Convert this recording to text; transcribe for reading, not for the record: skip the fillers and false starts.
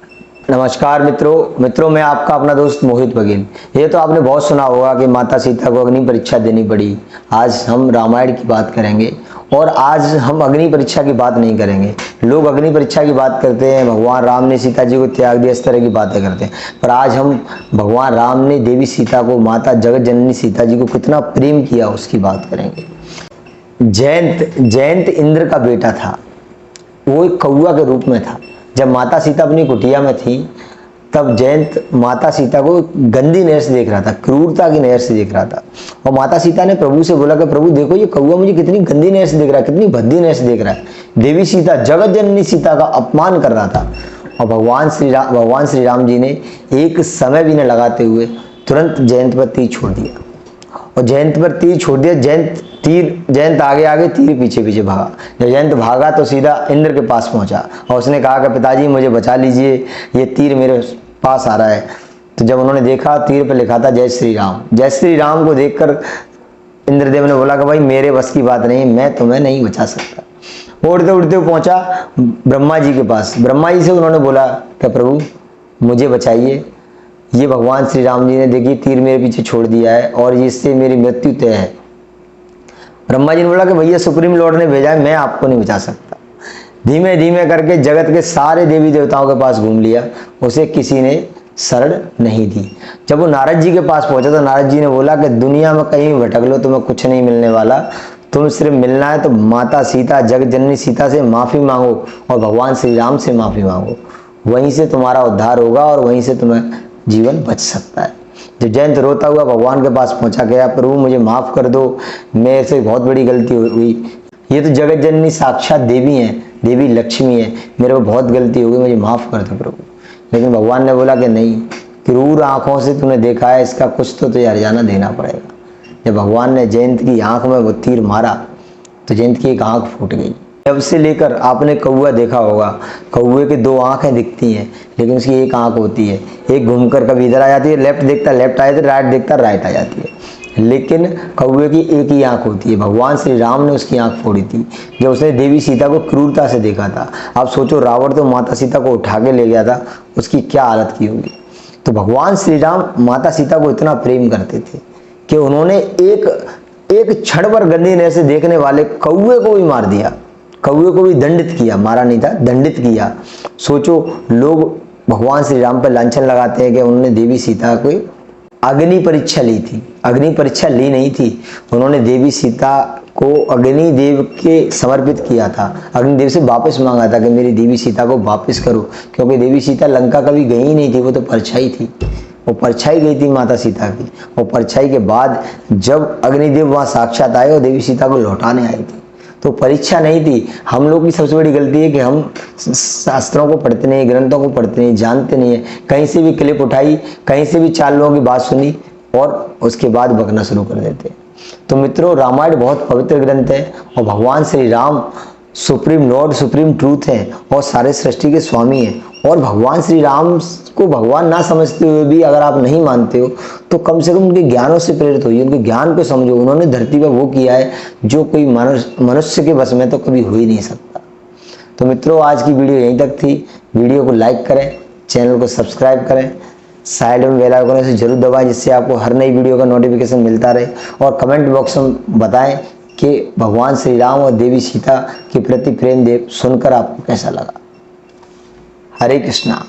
नमस्कार मित्रों मैं आपका अपना दोस्त मोहित बघेल। ये तो आपने बहुत सुना होगा कि माता सीता को अग्नि परीक्षा देनी पड़ी। आज हम रामायण की बात करेंगे और आज हम अग्नि परीक्षा की बात नहीं करेंगे। लोग अग्नि परीक्षा की बात करते हैं, भगवान राम ने सीता जी को त्याग दिया, इस तरह की बातें करते हैं। पर आज हम भगवान राम ने देवी सीता को, माता जगत जननी सीता जी को कितना प्रेम किया उसकी बात करेंगे। जयंत इंद्र का बेटा था, वो एक कौआ के रूप में था। जब माता सीता अपनी कुटिया में थी तब जयंत माता सीता को गंदी नजर से देख रहा था, क्रूरता की नजर से देख रहा था। और माता सीता ने प्रभु से बोला कि प्रभु देखो ये कौआ मुझे कितनी गंदी नजर से देख रहा है, कितनी भद्दी नजर से देख रहा है। देवी सीता, जगत जननी सीता का अपमान कर रहा था। और भगवान श्री राम जी ने एक समय भी न लगाते हुए तुरंत जयंत पर तीर छोड़ दिया। और जयंत पर तीर छोड़ दिया। जयंत आगे आगे, तीर पीछे पीछे भागा। जब जयंत भागा तो सीधा इंद्र के पास पहुंचा और उसने कहा कि पिताजी मुझे बचा लीजिए, ये तीर मेरे पास आ रहा है। तो जब उन्होंने देखा तीर पर लिखा था जय श्री राम। जय श्री राम को देखकर इंद्रदेव ने बोला कि भाई मेरे बस की बात नहीं, मैं तुम्हें नहीं बचा सकता। उड़ते उड़ते पहुंचा ब्रह्मा जी के पास। ब्रह्मा जी से उन्होंने बोला कि प्रभु मुझे बचाइए, ये भगवान श्री राम जी ने देखिए तीर मेरे पीछे छोड़ दिया है और इससे मेरी मृत्यु तय है। ब्रह्मा जी ने बोला कि भैया सुप्रीम लॉर्ड ने भेजा है, मैं आपको नहीं बचा सकता। धीमे धीमे करके जगत के सारे देवी देवताओं के पास घूम लिया, उसे किसी ने शरण नहीं दी। जब वो नारद जी के पास पहुंचा तो नारद जी ने बोला कि दुनिया में कहीं भटक लो, तुम्हें कुछ नहीं मिलने वाला। तुम सिर्फ मिलना है तो माता सीता, जगत जननी सीता से माफी मांगो और भगवान श्री राम से माफी मांगो, वहीं से तुम्हारा उद्धार होगा और वहीं से तुम्हें जीवन बच सकता है। जब जयंत रोता हुआ भगवान के पास पहुंचा, गया प्रभु मुझे माफ कर दो, मेरे से बहुत बड़ी गलती हुई, ये तो जगत जननी साक्षात देवी हैं, देवी लक्ष्मी है, मेरे को बहुत गलती हो गई, मुझे माफ कर दो प्रभु। लेकिन भगवान ने बोला कि नहीं, क्रूर आंखों से तूने देखा है, इसका कुछ तो तुझे हर्जाना देना पड़ेगा। जब भगवान ने जयंत की आंख में वो तीर मारा तो जयंत की एक आंख फूट गई। जब से लेकर आपने कौआ देखा होगा, कौए के दो आंखें दिखती हैं लेकिन उसकी एक आंख होती है, एक घूमकर कभी इधर आ जाती है, लेफ्ट देखता लेफ्ट आ जाती है, राइट देखता राइट आ जाती है, लेकिन कौए की एक ही आंख होती है। भगवान श्री राम ने उसकी आंख फोड़ी थी जब उसने देवी सीता को क्रूरता से देखा था। आप सोचो, रावण तो माता सीता को उठा के ले गया था, उसकी क्या हालत की होगी। तो भगवान श्री राम माता सीता को इतना प्रेम करते थे कि उन्होंने एक क्षण पर गंदी नजर से देखने वाले कौए को भी मार दिया, कौए को भी दंडित किया, मारा नहीं था, दंडित किया। सोचो, लोग भगवान श्री राम पर लांछन लगाते हैं कि उन्होंने देवी सीता को अग्नि परीक्षा ली थी। अग्नि परीक्षा ली नहीं थी, उन्होंने देवी सीता को अग्निदेव के समर्पित किया था, अग्निदेव से वापस मांगा था कि मेरी देवी सीता को वापस करो, क्योंकि देवी सीता लंका कभी गई ही नहीं थी, वो तो परछाई थी, वो परछाई गई थी माता सीता की। और परछाई के बाद जब अग्निदेव वहां साक्षात आए और देवी सीता को लौटाने आई थी, तो परीक्षा नहीं थी। हम लोग की सबसे बड़ी गलती है कि हम शास्त्रों को पढ़ते नहीं, ग्रंथों को पढ़ते नहीं, जानते नहीं है, कहीं से भी क्लिप उठाई, कहीं से भी चार लोगों की बात सुनी और उसके बाद बकना शुरू कर देते। तो मित्रों, रामायण बहुत पवित्र ग्रंथ है और भगवान Shri Ram supreme Lord, supreme truth है और सारे सृष्टि के स्वामी हैं। और भगवान श्री राम को भगवान ना समझते हुए भी अगर आप नहीं मानते हो तो कम से कम उनके ज्ञानों से प्रेरित होइए, उनके ज्ञान को समझो। उन्होंने धरती पर वो किया है जो कोई मनुष्य के बस में तो कभी हो ही नहीं सकता। तो मित्रों, आज की वीडियो यहीं तक थी। वीडियो को लाइक करें, चैनल को सब्सक्राइब करें, साइड में बेल आइकन से जरूर दबाएं जिससे आपको हर नई वीडियो का नोटिफिकेशन मिलता रहे। और कमेंट बॉक्स में बताएं कि भगवान श्री राम और देवी सीता के प्रति प्रेम सुनकर आपको कैसा लगा। हरे कृष्णा।